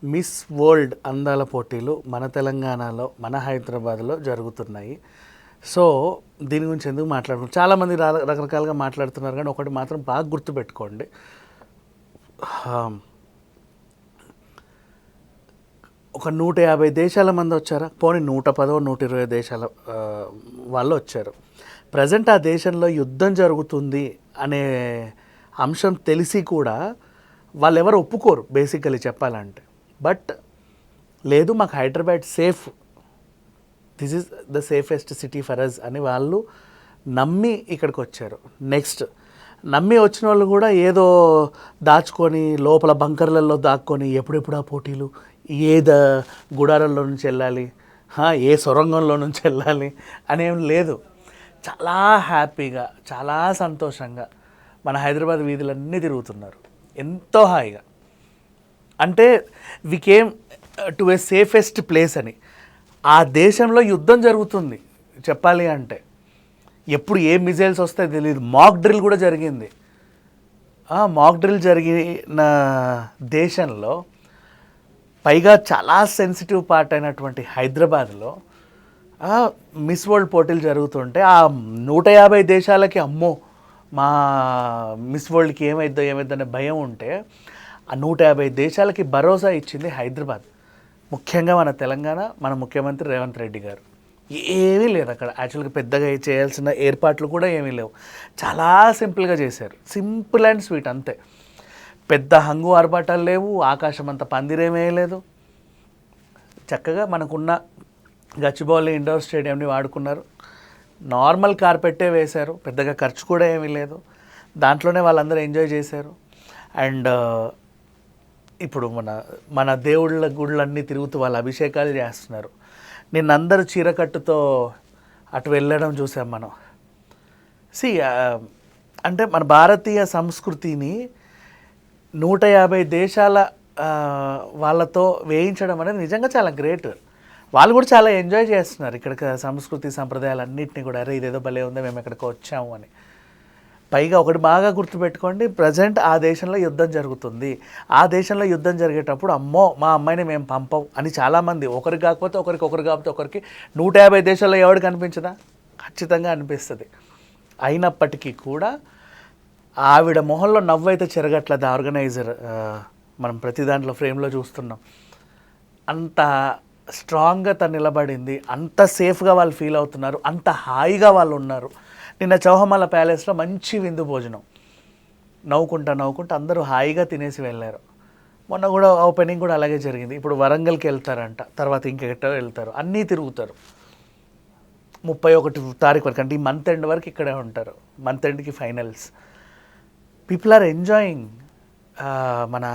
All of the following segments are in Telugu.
మిస్ వరల్డ్ అందాల పోటీలు మన తెలంగాణలో మన హైదరాబాద్లో జరుగుతున్నాయి. సో దీని గురించి ఎందుకు మాట్లాడుకుంటాం, చాలామంది రకరకాలుగా మాట్లాడుతున్నారు, కానీ ఒకటి మాత్రం బాగా గుర్తుపెట్టుకోండి. ఒక 150 దేశాల మంది వచ్చారా, పోనీ 110 120 దేశాల వాళ్ళు వచ్చారు. ప్రజెంట్ ఆ దేశంలో యుద్ధం జరుగుతుంది అనే అంశం తెలిసి కూడా వాళ్ళు ఎవరు ఒప్పుకోరు బేసికలీ చెప్పాలంటే. బట్ లేదు, మాకు Hyderabad safe, this is the safest city for us అని వాళ్ళు నమ్మి ఇక్కడికి వచ్చారు. నెక్స్ట్ నమ్మి వచ్చిన వాళ్ళు కూడా ఏదో దాచుకొని లోపల బంకర్లలో దాక్కొని ఎప్పుడెప్పుడు ఆ పోటీలు, గుడారంలో నుంచి వెళ్ళాలి, ఏ సొరంగంలో నుంచి వెళ్ళాలి అనేం లేదు. చాలా హ్యాపీగా, చాలా సంతోషంగా మన హైదరాబాద్ వీధులన్నీ తిరుగుతున్నారు ఎంతో హాయిగా. అంటే we came to a safest place అని. ఆ దేశంలో యుద్ధం జరుగుతుంది చెప్పాలి అంటే, ఎప్పుడు ఏ మిజైల్స్ వస్తాయో తెలియదు. మాక్ డ్రిల్ కూడా జరిగింది. మాక్ డ్రిల్ జరిగిన దేశంలో, పైగా చాలా సెన్సిటివ్ పార్ట్ అయినటువంటి హైదరాబాద్లో మిస్ వరల్డ్ పోటీలు జరుగుతుంటే ఆ 150 దేశాలకి అమ్మో మా మిస్ వరల్డ్కి ఏమైద్దో అనే భయం ఉంటే, ఆ 150 దేశాలకి భరోసా ఇచ్చింది హైదరాబాద్. ముఖ్యంగా మన తెలంగాణ, మన ముఖ్యమంత్రి రేవంత్ రెడ్డి గారు. ఏమీ లేదు అక్కడ, యాక్చువల్గా పెద్దగా చేయాల్సిన ఏర్పాట్లు కూడా ఏమీ లేవు. చాలా సింపుల్గా చేశారు, సింపుల్ అండ్ స్వీట్ అంతే. పెద్ద హంగు ఆర్భాటాలు లేవు, ఆకాశం అంత పందిరేమేయలేదు. చక్కగా మనకున్న గచ్చిబౌలి ఇండోర్ స్టేడియంని వాడుకున్నారు. నార్మల్ కార్పెట్టే వేశారు, పెద్దగా ఖర్చు కూడా ఏమీ లేదు. దాంట్లోనే వాళ్ళందరూ ఎంజాయ్ చేశారు. అండ్ ఇప్పుడు మన దేవుళ్ళ గుళ్ళన్నీ తిరుగుతూ వాళ్ళ అభిషేకాలు చేస్తున్నారు. నిన్నందరూ చీరకట్టుతో అటు వెళ్ళడం చూసాం మనం. అంటే మన భారతీయ సంస్కృతిని 150 దేశాల వాళ్ళతో వేయించడం అనేది నిజంగా చాలా గ్రేట్. వాళ్ళు కూడా చాలా ఎంజాయ్ చేస్తున్నారు ఇక్కడ సంస్కృతి సంప్రదాయాలన్నింటినీ కూడా. అరే ఇదేదో భలే ఉందో, మేము ఎక్కడికి వచ్చాము అని. పైగా ఒకటి బాగా గుర్తుపెట్టుకోండి, ప్రజెంట్ ఆ దేశంలో యుద్ధం జరుగుతుంది. ఆ దేశంలో యుద్ధం జరిగేటప్పుడు అమ్మో మా అమ్మాయిని మేము పంపం అని చాలామంది, ఒకరికి కాకపోతే ఒకరికి, ఒకరు కాకపోతే ఒకరికి, 150 దేశాల్లో ఎవరికి అనిపించదా? ఖచ్చితంగా అనిపిస్తుంది. అయినప్పటికీ కూడా ఆవిడ మొహంలో నవ్వు అయితే చెరగట్లేదు. ఆర్గనైజర్ మనం ప్రతి దాంట్లో ఫ్రేమ్లో చూస్తున్నాం. అంత స్ట్రాంగ్గా తను నిలబడింది, అంత సేఫ్గా వాళ్ళు ఫీల్ అవుతున్నారు, అంత హాయిగా వాళ్ళు ఉన్నారు. నిన్న చౌహమల ప్యాలెస్లో మంచి విందు భోజనం, నవ్వుకుంటా అందరూ హాయిగా తినేసి వెళ్ళారు. మొన్న కూడా ఓపెనింగ్ కూడా అలాగే జరిగింది. ఇప్పుడు వరంగల్కి వెళ్తారంట, తర్వాత ఇంకెక్కడో వెళ్తారు, అన్నీ తిరుగుతారు. 31 తారీఖు వరకు, అంటే ఈ మంత్ ఎండ్ వరకు ఇక్కడే ఉంటారు. మంత్ ఎండ్కి ఫైనల్స్. పీపుల్ ఆర్ ఎంజాయింగ్, మన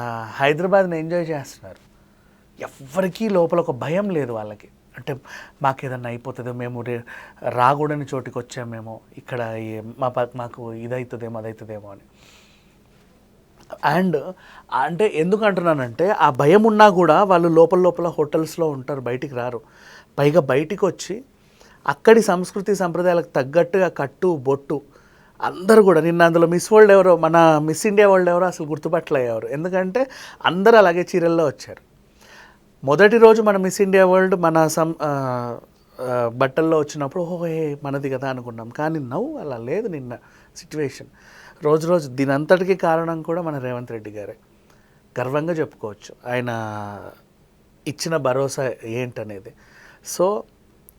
హైదరాబాద్ని ఎంజాయ్ చేస్తున్నారు. ఎవ్వరికీ లోపల ఒక భయం లేదు వాళ్ళకి. అంటే మాకు ఏదన్నా అయిపోతుందో, మేము రాకూడని చోటికి వచ్చామేమో, ఇక్కడ మాకు ఇదవుతుందేమో అదవుతుందేమో అని. అండ్ అంటే ఎందుకు అంటున్నానంటే, ఆ భయం ఉన్నా కూడా వాళ్ళు లోపల హోటల్స్లో ఉంటారు, బయటికి రారు. పైగా బయటికి వచ్చి అక్కడి సంస్కృతి సంప్రదాయాలకు తగ్గట్టుగా కట్టు బొట్టు అందరూ కూడా. నిన్న అందులో మిస్ వరల్డ్ ఎవరో, మన మిస్ ఇండియా వరల్డ్ ఎవరో అసలు గుర్తుపట్టలేరు. ఎందుకంటే అందరూ అలాగే చీరల్లో వచ్చారు. మొదటి రోజు మన మిస్ ఇండియా వరల్డ్ మన బట్టల్లో వచ్చినప్పుడు ఓహో మనది కదా అనుకున్నాం. కానీ అలా లేదు నిన్న సిచ్యువేషన్. రోజు దీని అంతటికీ కారణం కూడా మన రేవంత్ రెడ్డి గారే. గర్వంగా చెప్పుకోవచ్చు ఆయన ఇచ్చిన భరోసా ఏంటనేది. సో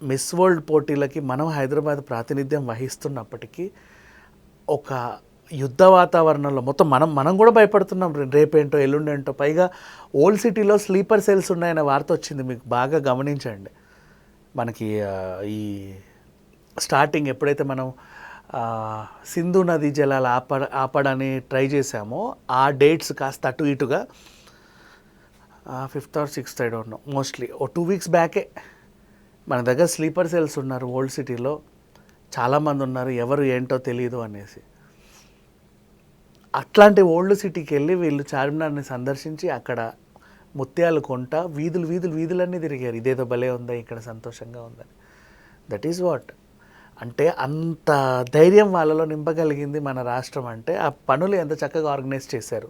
మిస్ వరల్డ్ పోటీలకి మనం హైదరాబాద్ ప్రాతినిధ్యం వహిస్తున్నప్పటికీ ఒక యుద్ధ వాతావరణంలో మొత్తం మనం కూడా భయపడుతున్నాం, రేపేంటో ఎల్లుండేంటో. పైగా ఓల్డ్ సిటీలో స్లీపర్ సెల్స్ ఉన్నాయనే వార్త వచ్చింది, మీకు బాగా గమనించండి. మనకి ఈ స్టార్టింగ్ ఎప్పుడైతే మనం సింధు నదీ జలాలు ఆపడానికి ట్రై చేశామో, ఆ డేట్స్ కాస్త అటు ఇటుగా 5th or 6th I don't know, mostly 2 weeks బ్యాకే మన దగ్గర స్లీపర్ సెల్స్ ఉన్నారు ఓల్డ్ సిటీలో, చాలామంది ఉన్నారు, ఎవరు ఏంటో తెలియదు అనేసి. అట్లాంటి ఓల్డ్ సిటీకి వెళ్ళి వీళ్ళు చార్మినార్ని సందర్శించి అక్కడ ముత్యాలు కొంట వీధులన్నీ తిరిగారు. ఇదేదో భలే ఉందా, ఇక్కడ సంతోషంగా ఉందని. That is what. అంటే అంత ధైర్యం వాళ్ళలో నింపగలిగింది మన రాష్ట్రం. అంటే ఆ పనులు ఎంత చక్కగా ఆర్గనైజ్ చేశారు,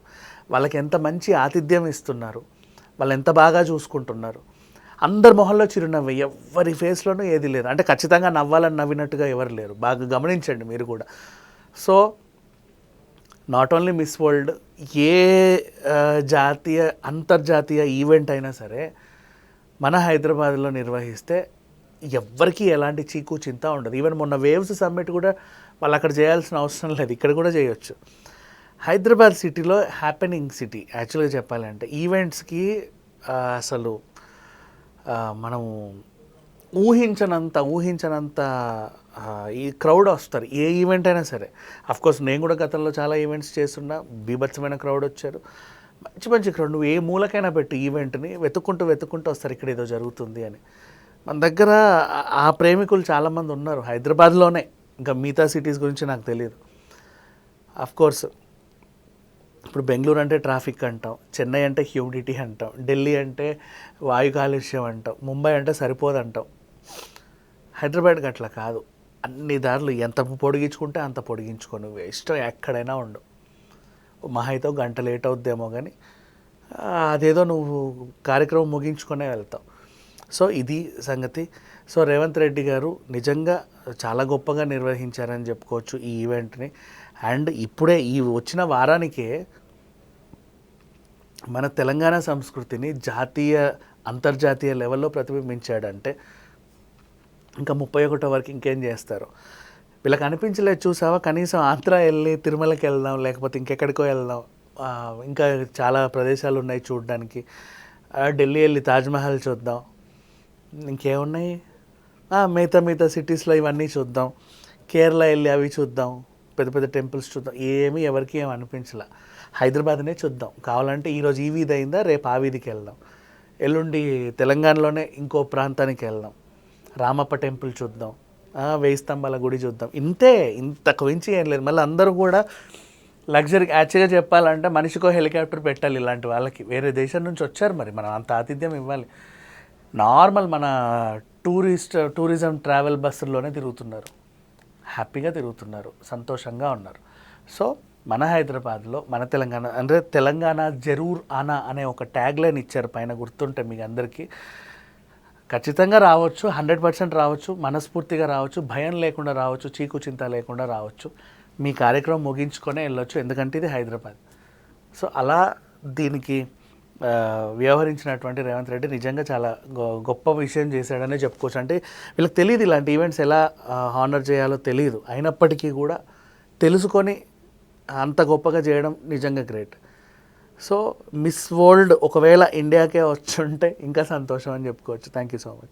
వాళ్ళకి ఎంత మంచి ఆతిథ్యం ఇస్తున్నారు, వాళ్ళు ఎంత బాగా చూసుకుంటున్నారు. అందరి మొహంలో చిరునవ్వు, ఎవరి ఫేస్లోనూ ఏది లేదు. అంటే ఖచ్చితంగా నవ్వాలని నవ్వినట్టుగా ఎవరు లేరు. బాగా గమనించండి మీరు కూడా. So not only miss world, ఏ జాతీయ అంతర్జాతీయ ఈవెంట్ అయినా సరే మన హైదరాబాద్లో నిర్వహిస్తే ఎవ్వరికీ ఎలాంటి చీకు చింత ఉండదు. ఈవెన్ మొన్న వేవ్స్ సమ్మిట్ కూడా వాళ్ళు అక్కడ చేయాల్సిన అవసరం లేదు, ఇక్కడ కూడా చేయొచ్చు. హైదరాబాద్ సిటీలో హ్యాపెనింగ్ సిటీ యాక్చువల్గా చెప్పాలంటే. ఈవెంట్స్కి అసలు మనం ఊహించనంత ఈ క్రౌడ్ వస్తారు, ఏ ఈవెంట్ అయినా సరే. అఫ్కోర్స్ నేను కూడా గతంలో చాలా ఈవెంట్స్ చేస్తున్నా, బీభత్సమైన క్రౌడ్ వచ్చారు, మంచి క్రౌడ్. నువ్వు ఏ మూలకైనా పెట్టి ఈవెంట్ని వెతుక్కుంటూ వస్తారు ఇక్కడ ఏదో జరుగుతుంది అని. మన దగ్గర ఆ ప్రేమికులు చాలామంది ఉన్నారు హైదరాబాద్లోనే, ఇంకా మిగతా సిటీస్ గురించి నాకు తెలియదు. అఫ్కోర్స్ ఇప్పుడు బెంగళూరు అంటే ట్రాఫిక్ అంటాం, చెన్నై అంటే హ్యూమిడిటీ అంటాం, ఢిల్లీ అంటే వాయు కాలుష్యం అంటాం, ముంబై అంటే సరిపోదు అంటాం. హైదరాబాద్కి అట్లా కాదు, అన్ని దారులు ఎంత పొడిగించుకుంటే అంత పొడిగించుకో, నువ్వు ఇష్టం ఎక్కడైనా ఉండు. మహా అయితే గంట లేట్ అవుద్దేమో కానీ అదేదో నువ్వు కార్యక్రమం ముగించుకునే వెళ్తావు. సో ఇది సంగతి. సో రేవంత్ రెడ్డి గారు నిజంగా చాలా గొప్పగా నిర్వహించారని చెప్పుకోవచ్చు ఈ ఈవెంట్ని. అండ్ ఇప్పుడే ఈ వచ్చిన వారానికే మన తెలంగాణ సంస్కృతిని జాతీయ అంతర్జాతీయ లెవెల్లో ప్రతిబింబించాడంటే ఇంకా 31 వరకు ఇంకేం చేస్తారు. వీళ్ళకి అనిపించలేదు చూసావా, కనీసం ఆంధ్ర వెళ్ళి తిరుమలకి వెళ్దాం, లేకపోతే ఇంకెక్కడికో వెళ్దాం, ఇంకా చాలా ప్రదేశాలు ఉన్నాయి చూడడానికి. ఢిల్లీ వెళ్ళి తాజ్మహల్ చూద్దాం, ఇంకేమున్నాయి మిగతా సిటీస్లో ఇవన్నీ చూద్దాం, కేరళ వెళ్ళి అవి చూద్దాం, పెద్ద టెంపుల్స్ చూద్దాం. ఏమీ ఎవరికి ఏమి అనిపించలే. హైదరాబాద్నే చూద్దాం, కావాలంటే ఈరోజు ఈ వీధి అయిందా రేపు ఆ వీధికి వెళ్దాం, ఎల్లుండి తెలంగాణలోనే ఇంకో ప్రాంతానికి వెళ్దాం, రామప్ప టెంపుల్ చూద్దాం, 1000 స్తంభాల గుడి చూద్దాం. ఇంతకు మించి ఏం లేదు. మళ్ళీ అందరూ కూడా లగ్జరీ. యాక్చువల్గా చెప్పాలంటే మనిషికో హెలికాప్టర్ పెట్టాలి ఇలాంటి వాళ్ళకి. వేరే దేశం నుంచి వచ్చారు, మరి మనం అంత ఆతిథ్యం ఇవ్వాలి. నార్మల్ మన టూరిజం ట్రావెల్ బస్సుల్లోనే తిరుగుతున్నారు, హ్యాపీగా తిరుగుతున్నారు, సంతోషంగా ఉన్నారు. సో మన హైదరాబాద్లో మన తెలంగాణ అంటే తెలంగాణ జరూర్ ఆనా అనే ఒక ట్యాగ్ లైన్ ఇచ్చారు పైన, గుర్తుంటే మీకు అందరికీ. ఖచ్చితంగా రావచ్చు, 100% రావచ్చు, మనస్ఫూర్తిగా రావచ్చు, భయం లేకుండా రావచ్చు, చీకు చింత లేకుండా రావచ్చు, మీ కార్యక్రమం ముగించుకొనే వెళ్ళొచ్చు, ఎందుకంటే ఇది హైదరాబాద్. సో అలా దీనికి వ్యవహరించినటువంటి రేవంత్ రెడ్డి నిజంగా చాలా గొప్ప విషయం చేశాడనే చెప్పుకోవచ్చు. అంటే వీళ్ళకి తెలియదు ఇలాంటి ఈవెంట్స్ ఎలా హానర్ చేయాలో తెలియదు, అయినప్పటికీ కూడా తెలుసుకొని అంత గొప్పగా చేయడం నిజంగా గ్రేట్. సో మిస్ వరల్డ్ ఒకవేళ ఇండియాకే వచ్చుంటే ఇంకా సంతోషం అని చెప్పుకోవచ్చు. Thank you so much.